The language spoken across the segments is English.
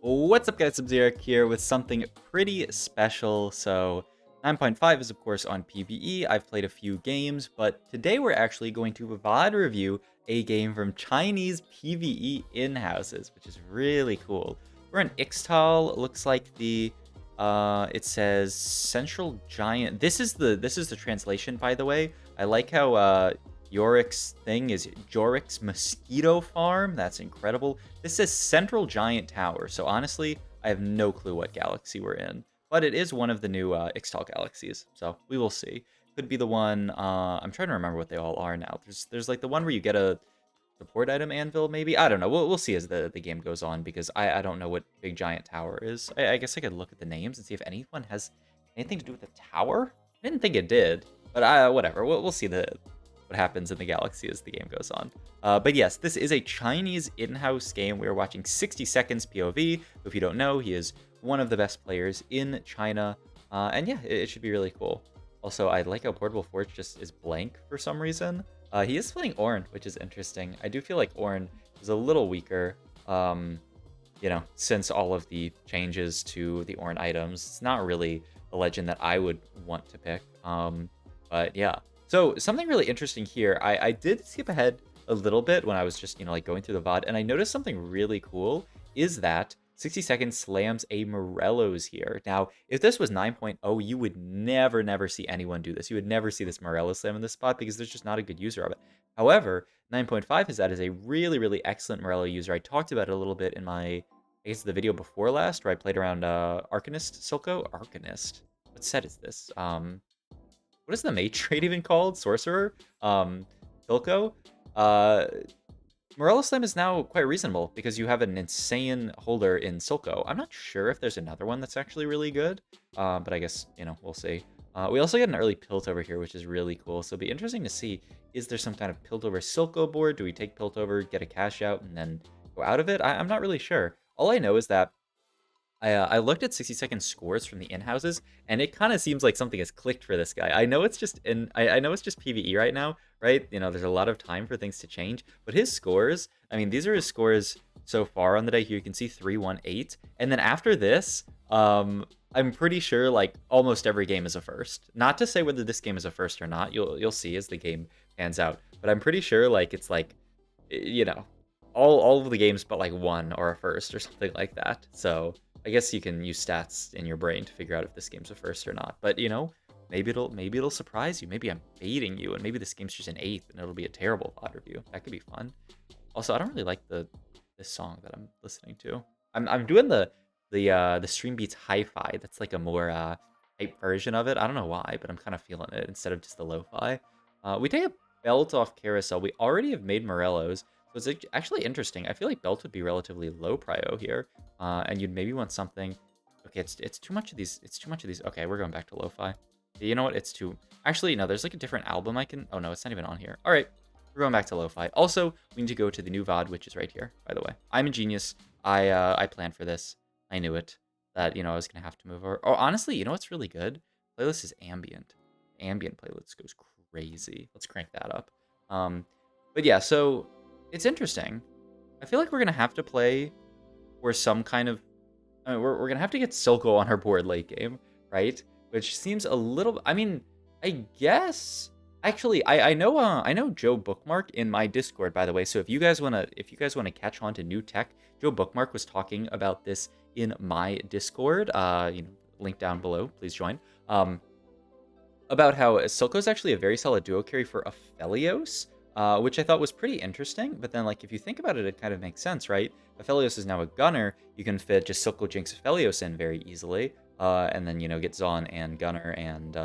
What's up guys, Sub-Zero here with something pretty special. So 9.5 is of course on PvE. I've played a few games, but today we're actually going to VOD review a game from Chinese PvE in-houses, which is really cool. We're in Ixtal. Looks like the it says Central Giant. This is the translation, by the way. I like how Yorik's thing is Jorik's Mosquito Farm. That's incredible. This says Central Giant Tower. So honestly, I have no clue what galaxy we're in. But it is one of the new Ixtal galaxies. So we will see. Could be the one, I'm trying to remember what they all are now. There's like the one where you get a support item anvil, maybe? I don't know. We'll see as the game goes on, because I don't know what Big Giant Tower is. I guess I could look at the names and see if anyone has anything to do with the tower. I didn't think it did, but whatever. We'll see what happens in the galaxy as the game goes on. But yes, this is a Chinese in-house game. We are watching 60 seconds POV. If you don't know, he is one of the best players in China. And yeah, it should be really cool. Also, I like how Portable Forge just is blank for some reason. He is playing Ornn, which is interesting. I do feel like Ornn is a little weaker, you know, since all of the changes to the Ornn items. It's not really a legend that I would want to pick. But yeah. So something really interesting here. I did skip ahead a little bit when I was just, you know, like going through the VOD, and I noticed something really cool is that 60 seconds slams a Morello's here. Now, if this was 9.0, you would never see anyone do this. You would never see this Morello slam in this spot because there's just not a good user of it. However, 9.5 is that is a really excellent Morello user. I talked about it a little bit in my, I guess, the video before last, where I played around Arcanist Silco? Arcanist? What set is this? What is the mage trait even called? Sorcerer? Silco? Morello Slam is now quite reasonable because you have an insane holder in Silco. I'm not sure if there's another one that's actually really good, but I guess, you know, we'll see. We also get an early Piltover here, which is really cool. So it'll be interesting to see, is there some kind of Piltover Silco board? Do we take Piltover, get a cash out, and then go out of it? I'm not really sure. All I know is that I looked at 60-second scores from the in-houses, and it kind of seems like something has clicked for this guy. I know it's just I know it's just PvE right now, right? You know, there's a lot of time for things to change, but his scores, I mean, these are his scores so far on the day. Here you can see 3-1-8, and then after this, I'm pretty sure like almost every game is a first. Not to say whether this game is a first or not. You'll see as the game pans out, but I'm pretty sure like it's like, you know, all of the games but like one are a first or something like that. So I guess you can use stats in your brain to figure out if this game's a first or not. But you know, maybe it'll surprise you. Maybe I'm baiting you, and maybe this game's just an 8th, and it'll be a terrible VOD review. That could be fun. Also, I don't really like this song that I'm listening to. I'm doing the Stream Beats Hi-Fi. That's like a more hype version of it. I don't know why, but I'm kind of feeling it instead of just the lo-fi. We take a belt off Carousel. We already have made Morello's. So it's actually interesting. I feel like belt would be relatively low prio here, and you'd maybe want something. Okay, it's too much of these. It's too much of these. Okay, we're going back to lo-fi. You know what? It's too. Actually, no. There's like a different album I can. Oh no, it's not even on here. All right, we're going back to lo-fi. Also, we need to go to the new VOD, which is right here. By the way, I'm a genius. I planned for this. I knew it. That, you know, I was gonna have to move over. Oh, honestly, you know what's really good? Playlist is ambient. Ambient playlist goes crazy. Let's crank that up. But yeah, so. It's interesting. I feel like we're going to have to play for some kind of... I mean, we're going to have to get Silco on our board late game, right? Which seems a little... I mean, I guess... Actually, I know Joe Bookmark in my Discord, by the way. So if you guys want to catch on to new tech, Joe Bookmark was talking about this in my Discord. You know, link down below. Please join. About how Silco is actually a very solid duo carry for Aphelios. Which I thought was pretty interesting, but then, like, if you think about it, it kind of makes sense, right? Aphelios is now a gunner. You can fit just Silco Jinx Aphelios in very easily, and then, you know, get Zon and Gunner and,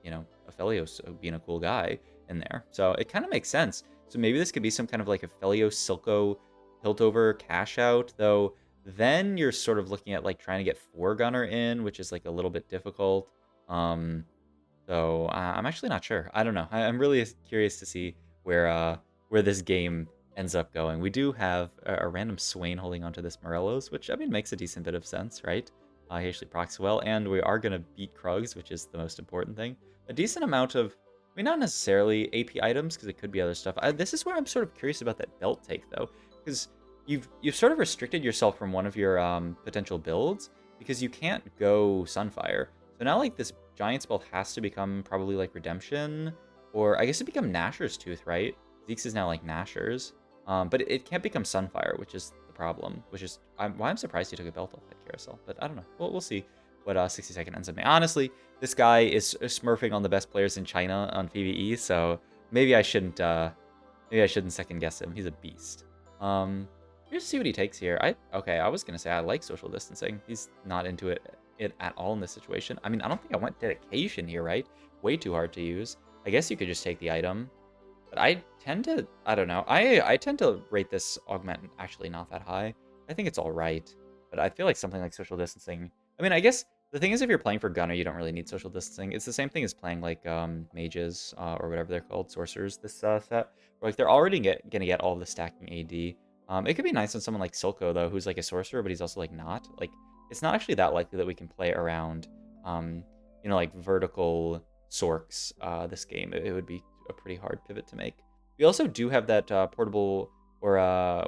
you know, Aphelios being a cool guy in there. So it kind of makes sense. So maybe this could be some kind of, like, Aphelios Silco Piltover cash out, though then you're sort of looking at, like, trying to get 4 Gunner in, which is, like, a little bit difficult. So I'm actually not sure. I don't know. I'm really curious to see where this game ends up going. We do have a random Swain holding onto this Morello's, which, I mean, makes a decent bit of sense, right? He actually procs well, and we are going to beat Krugs, which is the most important thing. A decent amount of, I mean, not necessarily AP items, because it could be other stuff. This is where I'm sort of curious about that belt take, though, because you've sort of restricted yourself from one of your potential builds because you can't go Sunfire. So now like this giant spell has to become probably like Redemption, or I guess it become Nasher's Tooth, right? Zeke's is now like Nasher's, but it can't become Sunfire, which is the problem. Which is why I'm surprised he took a belt off that carousel, but I don't know. We'll see what 60 second ends up being. Honestly, this guy is smurfing on the best players in China on PvE, so maybe I shouldn't second guess him. He's a beast. Let's see what he takes here. Okay, I was gonna say I like social distancing. He's not into it at all in this situation. I mean, I don't think I want dedication here, right? Way too hard to use. I guess you could just take the item. But I tend to, I don't know. I tend to rate this augment actually not that high. I think it's all right. But I feel like something like social distancing. I mean, I guess the thing is if you're playing for Gunner, you don't really need social distancing. It's the same thing as playing like mages or whatever they're called, sorcerers this set. Where, like they're already gonna get all the stacking AD. It could be nice on someone like Silco, though, who's like a sorcerer, but he's also like not. Like, it's not actually that likely that we can play around, like vertical Sorks this game. It would be a pretty hard pivot to make. We also do have that portable or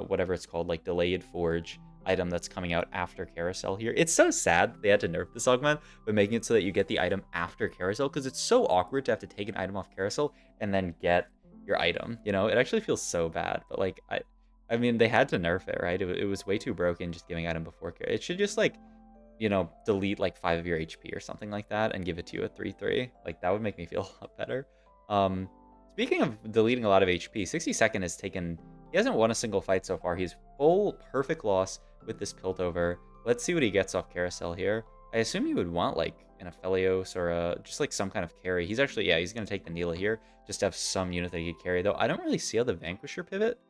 whatever it's called, like delayed forge item that's coming out after Carousel here. It's so sad they had to nerf this augment by making it so that you get the item after Carousel, because it's so awkward to have to take an item off Carousel and then get your item. It actually feels so bad, but like I mean, they had to nerf it, right? It was way too broken just giving item before care. It should just, like, delete, like, 5 of your HP or something like that and give it to you at 3-3. Like, that would make me feel a lot better. Speaking of deleting a lot of HP, 62nd has taken... He hasn't won a single fight so far. He's full perfect loss with this Piltover. Let's see what he gets off Carousel here. I assume you would want, like, an Aphelios or just, like, some kind of carry. He's actually... Yeah, he's going to take the Neela here just to have some unit that he could carry, though. I don't really see how the Vanquisher pivot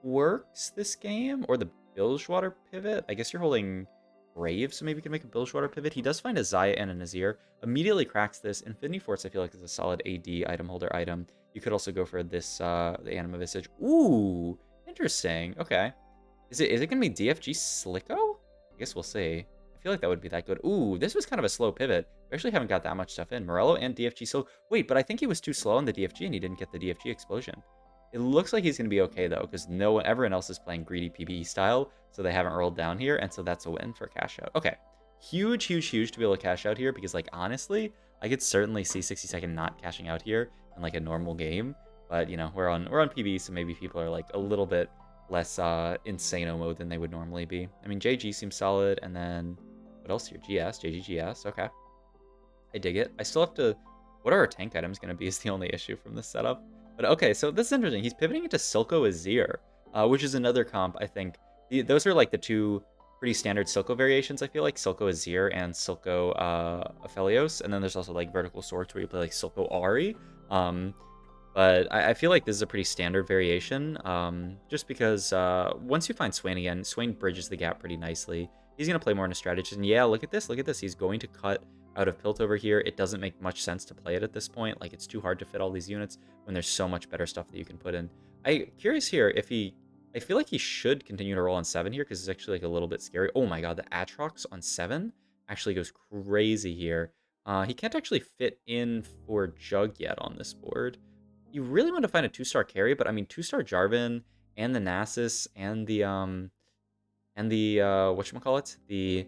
works this game, or the Bilgewater pivot. I guess you're holding Brave, so maybe you can make a Bilgewater pivot. He does find a Zaya and a Nazir. Immediately cracks this. Infinity Force, I feel like, is a solid AD item holder item. You could also go for this, the Anima Visage. Ooh, interesting. Okay. Is it gonna be DFG Slicko? I guess we'll see. I feel like that would be that good. Ooh, this was kind of a slow pivot. We actually haven't got that much stuff in. Morello and DFG. So, wait, but I think he was too slow on the DFG and he didn't get the DFG explosion. It looks like he's going to be okay, though, because everyone else is playing greedy PvE style, so they haven't rolled down here, and so that's a win for cash out. Okay, huge, huge, huge to be able to cash out here, because, like, honestly, I could certainly see 62nd not cashing out here in, like, a normal game, but, we're on PvE, so maybe people are, like, a little bit less insano mode than they would normally be. I mean, JG seems solid, and then, what else here? GS, JGGS, okay. I dig it. I still have to... What are our tank items going to be is the only issue from this setup. But okay, so this is interesting. He's pivoting into Silco Azir, which is another comp, I think. Those are like the two pretty standard Silco variations, I feel like. Silco Azir and Silco Aphelios. And then there's also like vertical swords where you play like Silco Ari. But I feel like this is a pretty standard variation, just because once you find Swain again, Swain bridges the gap pretty nicely. He's going to play more in a strategist. And yeah, look at this. Look at this. He's going to cut out of Piltover here. It doesn't make much sense to play it at this point. Like, it's too hard to fit all these units when there's so much better stuff that you can put in. I'm curious here if I feel like he should continue to roll on 7 here because it's actually like a little bit scary. Oh my god, the Atrox on 7 actually goes crazy here. He can't actually fit in for Jug yet on this board. You really want to find a 2-star carry, but I mean 2-star Jarvan and the Nasus and the whatchamacallit? The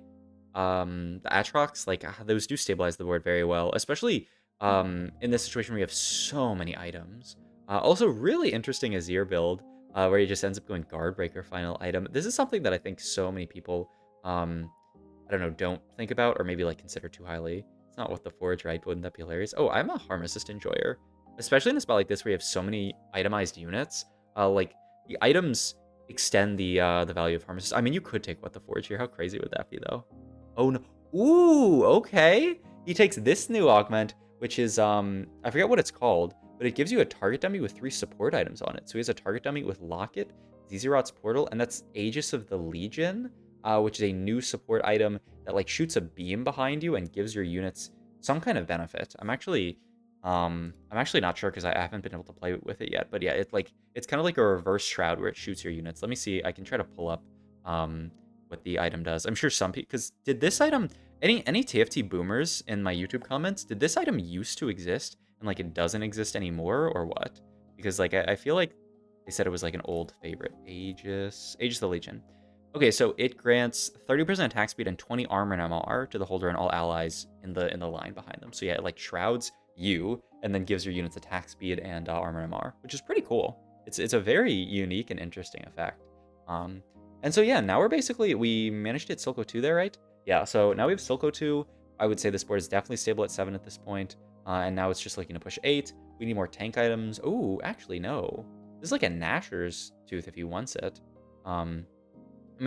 Atrox, like, those do stabilize the board very well, especially in this situation where we have so many items. Also, really interesting Azir build, where he just ends up going Guard Breaker final item. This is something that I think so many people, I don't know, don't think about, or maybe, like, consider too highly. It's not what the Forge, right? Wouldn't that be hilarious? Oh, I'm a Harm Assist enjoyer. Especially in a spot like this where you have so many itemized units. Like, the items extend the value of Harm Assist. I mean, you could take What the Forge here. How crazy would that be, though? Oh, no. Ooh, okay. He takes this new augment, which is, I forget what it's called, but it gives you a target dummy with 3 support items on it. So he has a target dummy with Locket, Zizirot's Portal, and that's Aegis of the Legion, which is a new support item that, like, shoots a beam behind you and gives your units some kind of benefit. I'm actually not sure because I haven't been able to play with it yet. But yeah, it's kind of like a reverse shroud where it shoots your units. Let me see. I can try to pull up what the item does. I'm sure some people, because did this item, any TFT boomers in my YouTube comments, did this item used to exist and like it doesn't exist anymore or what? Because like I feel like They said it was like an old favorite. Aegis the Legion. Okay, so it grants 30% attack speed and 20 armor and MR to the holder and all allies in the line behind them. So yeah, it like shrouds you and then gives your units attack speed and armor and MR, which is pretty cool. It's a very unique and interesting effect. Um, and so yeah, now we managed to hit Silco 2 there, right? Yeah, so now we have Silco 2. I would say this board is definitely stable at 7 at this point. And now it's just looking to push 8. We need more tank items. Oh, actually, no. This is like a Nasher's Tooth if he wants it. I mean,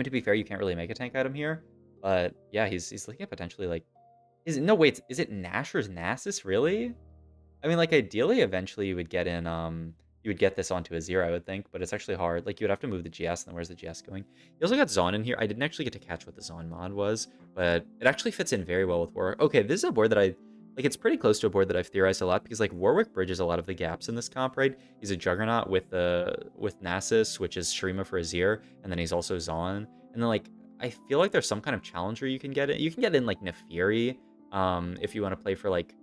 to be fair, you can't really make a tank item here. But yeah, he's looking at potentially like... No, wait, is it Nasher's Nasus, really? I mean, like, ideally, eventually you would get this onto a 0, I would think, but it's actually hard. Like, you would have to move the GS, and then where's the GS going? You also got Zon in here. I didn't actually get to catch what the Zon mod was, but it actually fits in very well with Warwick. Okay, this is a board that like, it's pretty close to a board that I've theorized a lot, because, like, Warwick bridges a lot of the gaps in this comp, right? He's a Juggernaut with Nasus, which is Shrima for Azir, and then he's also Zon. And then, like, I feel like there's some kind of challenger you can get in. You can get in, like, Nefiri, if you want to play for, like,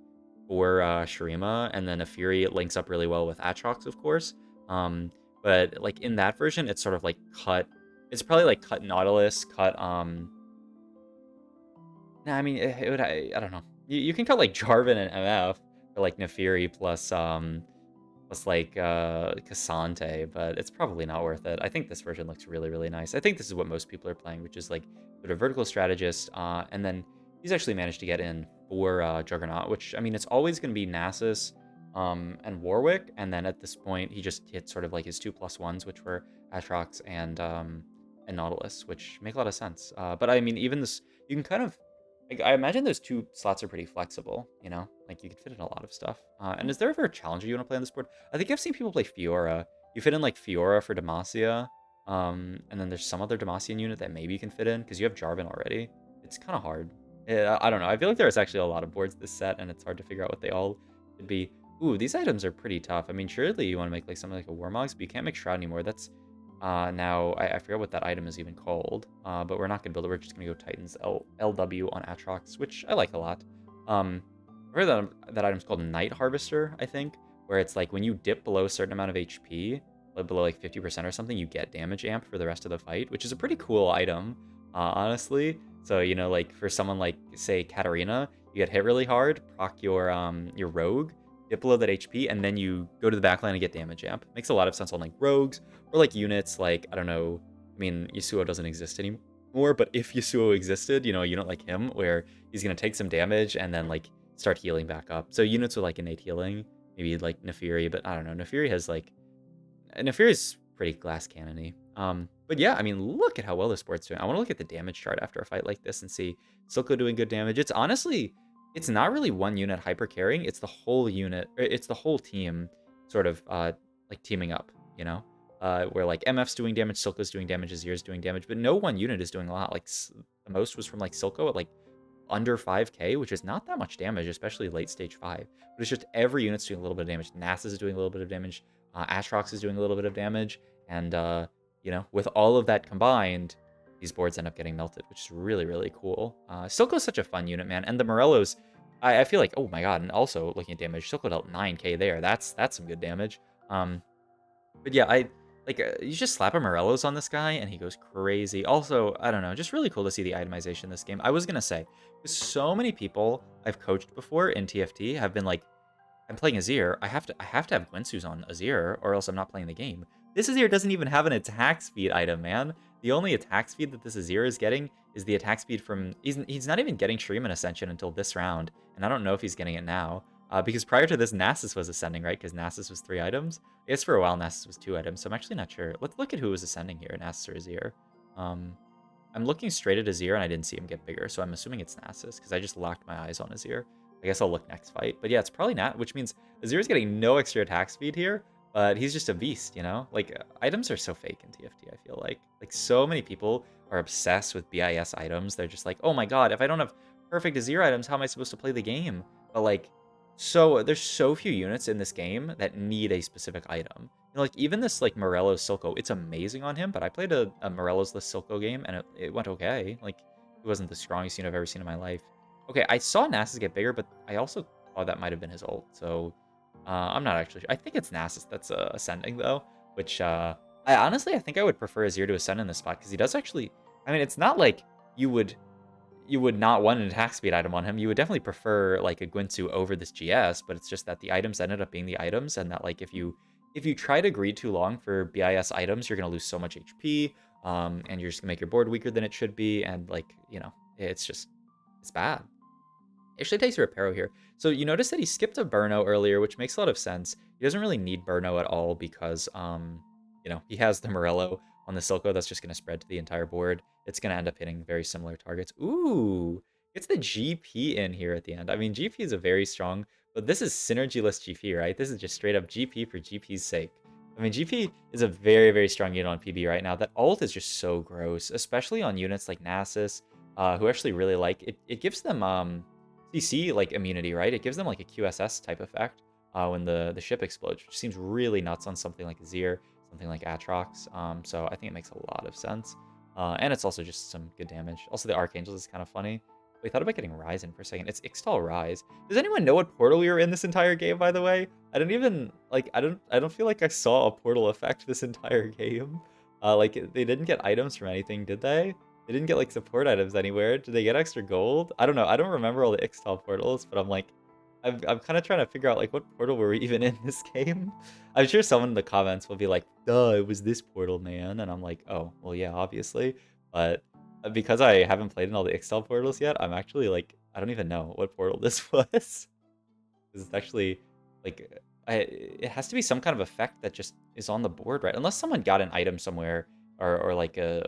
or Shurima, and then a Fury links up really well with Atrox, of course. But like in that version, it's sort of like cut. It's probably like cut Nautilus, cut Nah, I mean it would. I don't know. You can cut like Jarvan and MF or like Nefiri plus like Cassante, but it's probably not worth it. I think this version looks really, really nice. I think this is what most people are playing, which is like sort of vertical strategist, and then he's actually managed to get in for Juggernaut, which I mean it's always going to be Nasus and Warwick, and then at this point he just hit sort of like his 2+1s, which were Atrox and Nautilus, which make a lot of sense. But I mean even this, you can kind of like, I imagine those 2 slots are pretty flexible, you know? Like, you could fit in a lot of stuff. And is there ever a challenger you want to play on this board? I think I've seen people play Fiora. You fit in, like, Fiora for Demacia. And then there's some other Demacian unit that maybe you can fit in, because you have Jarvan already. It's kind of hard. I don't know. I feel like there's actually a lot of boards this set, and it's hard to figure out what they all could be. Ooh, these items are pretty tough. I mean, surely you want to make, like, something like a Warmogs, but you can't make Shroud anymore. That's... now, I forget what that item is even called, but we're not going to build it. We're just going to go Titans LW on Atrox, which I like a lot. I heard that item's called Night Harvester, I think, where it's like when you dip below a certain amount of HP, like below like 50% or something, you get damage amp for the rest of the fight, which is a pretty cool item, honestly. So, you know, like for someone like, say, Katarina, you get hit really hard, proc your rogue, dip below that HP, and then you go to the backline and get damage amp. Makes a lot of sense on like rogues, or like units like, I don't know, I mean, Yasuo doesn't exist anymore, but if Yasuo existed, you know, a unit like him, where he's going to take some damage and then like start healing back up. So units with like innate healing, maybe like Nefiri, but I don't know, Nefiri has like, Nefiri's pretty glass cannon-y. But yeah, I mean, look at how well this board's doing. I want to look at the damage chart after a fight like this and see Silco doing good damage. It's honestly, it's not really one unit hyper carrying. It's the whole unit, it's the whole team sort of like teaming up, you know? Where like MF's doing damage, Silco's doing damage, Azir's doing damage, but no one unit is doing a lot. Like the most was from like Silco at like under 5k, which is not that much damage, especially late stage 5. But it's just every unit's doing a little bit of damage. Nasus is doing a little bit of damage. Atrox is doing a little bit of damage. And, you know, with all of that combined, these boards end up getting melted, which is really, really cool. Silco's such a fun unit, man. And the Morellos, I feel like, oh my god, and also looking at damage, Silco dealt 9k there. That's some good damage. But yeah, you just slap a Morellos on this guy, and he goes crazy. Also, I don't know, just really cool to see the itemization in this game. I was gonna say, so many people I've coached before in TFT have been like, I'm playing Azir, I have to have Guinsoo's on Azir, or else I'm not playing the game. This Azir doesn't even have an attack speed item, man. The only attack speed that this Azir is getting is the attack speed from... He's not even getting Shuriman Ascension until this round, and I don't know if he's getting it now. Because prior to this, Nasus was ascending, right? Because Nasus was 3 items. I guess for a while, Nasus was 2 items, so I'm actually not sure. Let's look at who was ascending here, Nasus or Azir. I'm looking straight at Azir, and I didn't see him get bigger, so I'm assuming it's Nasus, because I just locked my eyes on Azir. I guess I'll look next fight. But yeah, it's probably Nat, which means Azir's getting no extra attack speed here, but he's just a beast, you know? Like, items are so fake in TFT, I feel like. Like, so many people are obsessed with BIS items. They're just like, oh my god, if I don't have perfect Azir items, how am I supposed to play the game? But, like, there's so few units in this game that need a specific item. You know, like, even this, like, Morello's Silco, it's amazing on him, but I played a Morello's-less Silco game, and it went okay. Like, it wasn't the strongest unit I've ever seen in my life. Okay, I saw Nasus get bigger, but I also thought that might have been his ult, so I'm not actually sure. I think it's Nasus that's ascending, though. which I think I would prefer Azir to Ascend in this spot because he does actually. I mean, it's not like you would not want an attack speed item on him. You would definitely prefer like a Gwynsu over this GS, but it's just that the items ended up being the items, and that like if you try to greed too long for BIS items, you're gonna lose so much HP, and you're just gonna make your board weaker than it should be, and like it's bad. It actually takes a Reparo here. So you notice that he skipped a Burno earlier, which makes a lot of sense. He doesn't really need Burno at all because, he has the Morello on the Silco that's just going to spread to the entire board. It's going to end up hitting very similar targets. Ooh, gets the GP in here at the end. I mean, GP is a very strong, but this is synergyless GP, right? This is just straight up GP for GP's sake. I mean, GP is a very, very strong unit on PB right now. That ult is just so gross, especially on units like Nasus, who actually really like it. It gives them CC like immunity, right? It gives them like a QSS type effect when the ship explodes, which seems really nuts on something like Azir, something like Atrox. So I think it makes a lot of sense. And it's also just some good damage. Also, the Archangels is kind of funny. We thought about getting Rise in for a second. It's Ixtal Rise. Does anyone know what portal we were in this entire game, by the way? I don't even like I don't feel like I saw a portal effect this entire game. Like they didn't get items from anything, did they? They didn't get like support items anywhere. Did they get extra gold? I don't know. I don't remember all the Ixtal portals, but I'm like, I'm kind of trying to figure out like what portal were we even in this game. I'm sure someone in the comments will be like, "Duh, it was this portal, man," and I'm like, "Oh, well, yeah, obviously." But because I haven't played in all the Ixtal portals yet, I'm actually like, I don't even know what portal this was. Because it's actually like, it has to be some kind of effect that just is on the board, right? Unless someone got an item somewhere or like I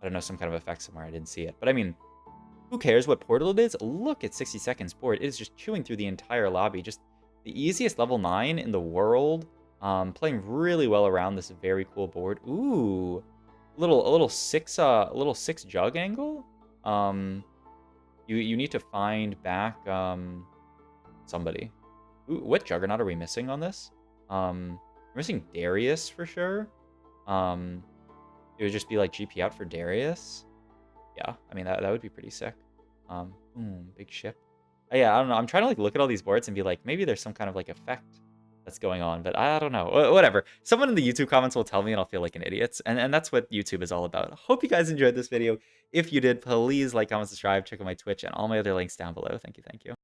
don't know, some kind of effect somewhere. I didn't see it. But I mean, who cares what portal it is? Look at 60 seconds board. It is just chewing through the entire lobby. Just the easiest level 9 in the world. Playing really well around this very cool board. Ooh. A little six jug angle. You need to find back somebody. Ooh, what juggernaut are we missing on this? We're missing Darius for sure. It would just be like GP out for Darius. Yeah, I mean that would be pretty sick. Big ship. Yeah, I don't know. I'm trying to like look at all these boards and be like, maybe there's some kind of like effect that's going on, but I don't know. Whatever. Someone in the YouTube comments will tell me, and I'll feel like an idiot. And that's what YouTube is all about. Hope you guys enjoyed this video. If you did, please like, comment, subscribe, check out my Twitch, and all my other links down below. Thank you.